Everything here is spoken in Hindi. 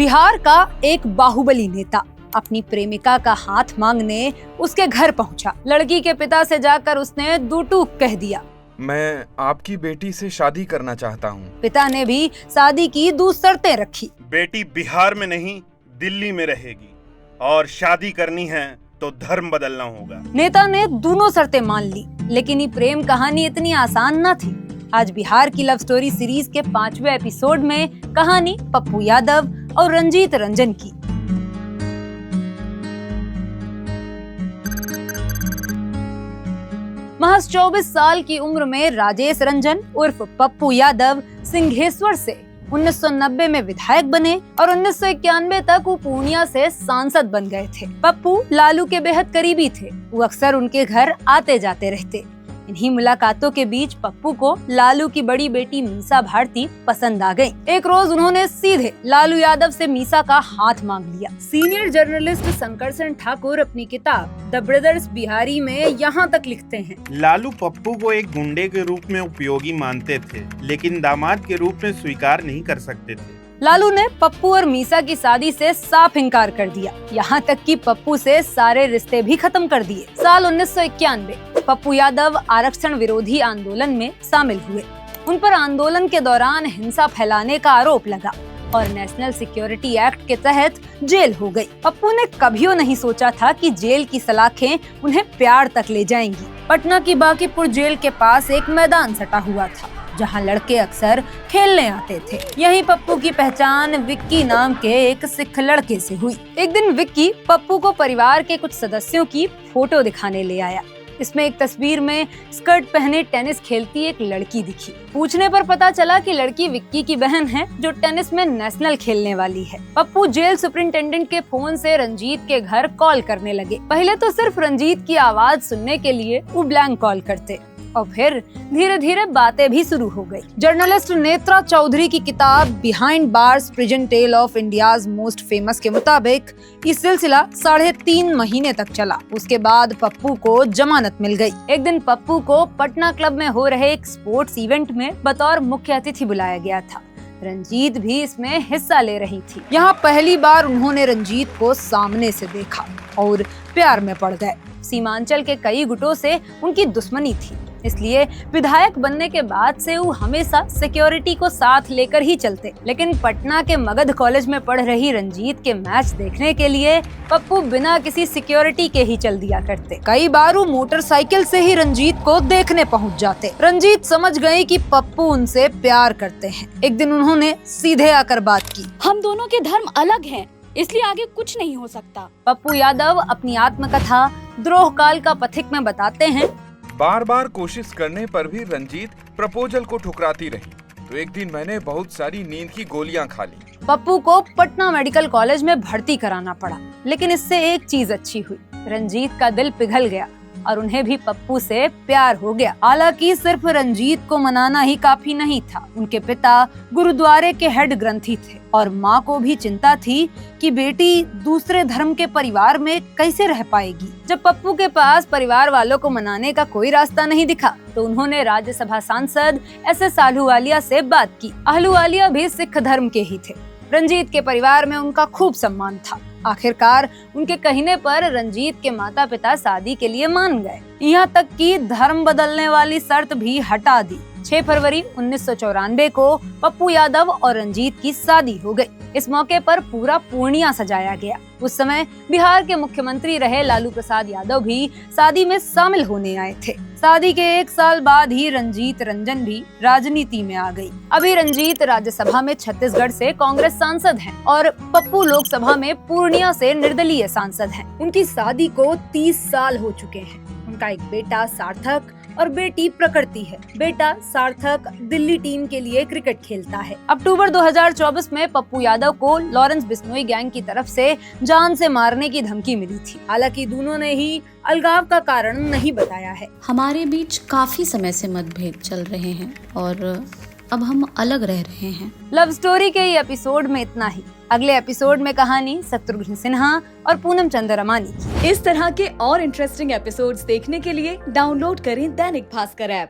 बिहार का एक बाहुबली नेता अपनी प्रेमिका का हाथ मांगने उसके घर पहुंचा। लड़की के पिता से जाकर उसने दो टूक कह दिया, मैं आपकी बेटी से शादी करना चाहता हूँ। पिता ने भी शादी की दो शर्तें रखी। बेटी बिहार में नहीं दिल्ली में रहेगी और शादी करनी है तो धर्म बदलना होगा। नेता ने दोनों शर्तें मान ली, लेकिन ये प्रेम कहानी इतनी आसान न थी। आज बिहार की लव स्टोरी सीरीज के 5वें एपिसोड में कहानी पप्पू यादव और रंजीत रंजन की। महज 24 साल की उम्र में राजेश रंजन उर्फ पप्पू यादव सिंघेश्वर से 1990 में विधायक बने और 1991 तक वो पूर्णिया से सांसद बन गए थे। पप्पू लालू के बेहद करीबी थे। वो अक्सर उनके घर आते जाते रहते। इन्हीं मुलाकातों के बीच पप्पू को लालू की बड़ी बेटी मीसा भारती पसंद आ गई। एक रोज उन्होंने सीधे लालू यादव से मीसा का हाथ मांग लिया। सीनियर जर्नलिस्ट शंकरसन ठाकुर अपनी किताब द ब्रदर्स बिहारी में यहाँ तक लिखते हैं, लालू पप्पू को एक गुंडे के रूप में उपयोगी मानते थे, लेकिन दामाद के रूप में स्वीकार नहीं कर सकते थे। लालू ने पप्पू और मीसा की शादी से साफ इनकार कर दिया। यहाँ तक कि पप्पू से सारे रिश्ते भी खत्म कर दिए। साल 1991 पप्पू यादव आरक्षण विरोधी आंदोलन में शामिल हुए। उन पर आंदोलन के दौरान हिंसा फैलाने का आरोप लगा और नेशनल सिक्योरिटी एक्ट के तहत जेल हो गई। पप्पू ने कभियो नहीं सोचा था कि जेल की सलाखें उन्हें प्यार तक ले जाएंगी। पटना की बांकीपुर जेल के पास एक मैदान सटा हुआ था, जहां लड़के अक्सर खेलने आते थे। यहीं पप्पू की पहचान विक्की नाम के एक सिख लड़के से हुई। एक दिन विक्की पप्पू को परिवार के कुछ सदस्यों की फोटो दिखाने ले आया। इसमें एक तस्वीर में स्कर्ट पहने टेनिस खेलती एक लड़की दिखी। पूछने पर पता चला कि लड़की विक्की की बहन है, जो टेनिस में नेशनल खेलने वाली है। पप्पू जेल सुपरिंटेंडेंट के फोन से रंजीत के घर कॉल करने लगे। पहले तो सिर्फ रंजीत की आवाज सुनने के लिए वो ब्लैंक कॉल करते और फिर धीरे धीरे बातें भी शुरू हो गई। जर्नलिस्ट नेत्रा चौधरी की किताब behind bars prison tale of India's most famous के मुताबिक ये सिलसिला 3.5 महीने तक चला। उसके बाद पप्पू को जमानत मिल गई। एक दिन पप्पू को पटना क्लब में हो रहे एक स्पोर्ट्स इवेंट में बतौर मुख्य अतिथि बुलाया गया था। रंजीत भी इसमें हिस्सा ले रही थी। यहाँ पहली बार उन्होंने रंजीत को सामने से देखा और प्यार में पड़ गए। सीमांचल के कई गुटों से उनकी दुश्मनी थी, इसलिए विधायक बनने के बाद से वो हमेशा सिक्योरिटी को साथ लेकर ही चलते। लेकिन पटना के मगध कॉलेज में पढ़ रही रंजीत के मैच देखने के लिए पप्पू बिना किसी सिक्योरिटी के ही चल दिया करते। कई बार वो मोटरसाइकिल से ही रंजीत को देखने पहुंच जाते। रंजीत समझ गई कि पप्पू उनसे प्यार करते हैं। एक दिन उन्होंने सीधे आकर बात की, हम दोनों के धर्म अलग हैं, इसलिए आगे कुछ नहीं हो सकता। पप्पू यादव अपनी आत्मकथा द्रोह काल का पथिक में बताते हैं, बार बार कोशिश करने पर भी रंजीत प्रपोजल को ठुकराती रही, तो एक दिन मैंने बहुत सारी नींद की गोलियां खा ली। पप्पू को पटना मेडिकल कॉलेज में भर्ती कराना पड़ा, लेकिन इससे एक चीज अच्छी हुई, रंजीत का दिल पिघल गया और उन्हें भी पप्पू से प्यार हो गया। हालांकि सिर्फ रंजीत को मनाना ही काफी नहीं था। उनके पिता गुरुद्वारे के हेड ग्रंथी थे और माँ को भी चिंता थी कि बेटी दूसरे धर्म के परिवार में कैसे रह पाएगी। जब पप्पू के पास परिवार वालों को मनाने का कोई रास्ता नहीं दिखा, तो उन्होंने राज्यसभा सांसद SS आहलूवालिया से बात की। आहलूवालिया भी सिख धर्म के ही थे। रंजीत के परिवार में उनका खूब सम्मान था। आखिरकार उनके कहने पर रंजीत के माता पिता शादी के लिए मान गए। यहाँ तक कि धर्म बदलने वाली शर्त भी हटा दी। 6 फरवरी 1994 को पप्पू यादव और रंजीत की शादी हो गई। इस मौके पर पूरा पूर्णिया सजाया गया। उस समय बिहार के मुख्यमंत्री रहे लालू प्रसाद यादव भी शादी में शामिल होने आए थे। शादी के 1 साल बाद ही रंजीत रंजन भी राजनीति में आ गई। अभी रंजीत राज्यसभा में छत्तीसगढ़ से कांग्रेस सांसद हैं और पप्पू लोकसभा में पूर्णिया से निर्दलीय सांसद हैं। उनकी शादी को 30 साल हो चुके हैं। उनका एक बेटा सार्थक और बेटी प्रकृति है। बेटा सार्थक दिल्ली टीम के लिए क्रिकेट खेलता है। अक्टूबर 2024 में पप्पू यादव को लॉरेंस बिश्नोई गैंग की तरफ से जान से मारने की धमकी मिली थी। हालांकि दोनों ने ही अलगाव का कारण नहीं बताया है। हमारे बीच काफी समय से मतभेद चल रहे हैं और अब हम अलग रह रहे हैं। लव स्टोरी के ये एपिसोड में इतना ही। अगले एपिसोड में कहानी शत्रुघ्न सिन्हा और पूनम चंद्रमानी की। इस तरह के और इंटरेस्टिंग एपिसोड्स देखने के लिए डाउनलोड करें दैनिक भास्कर ऐप।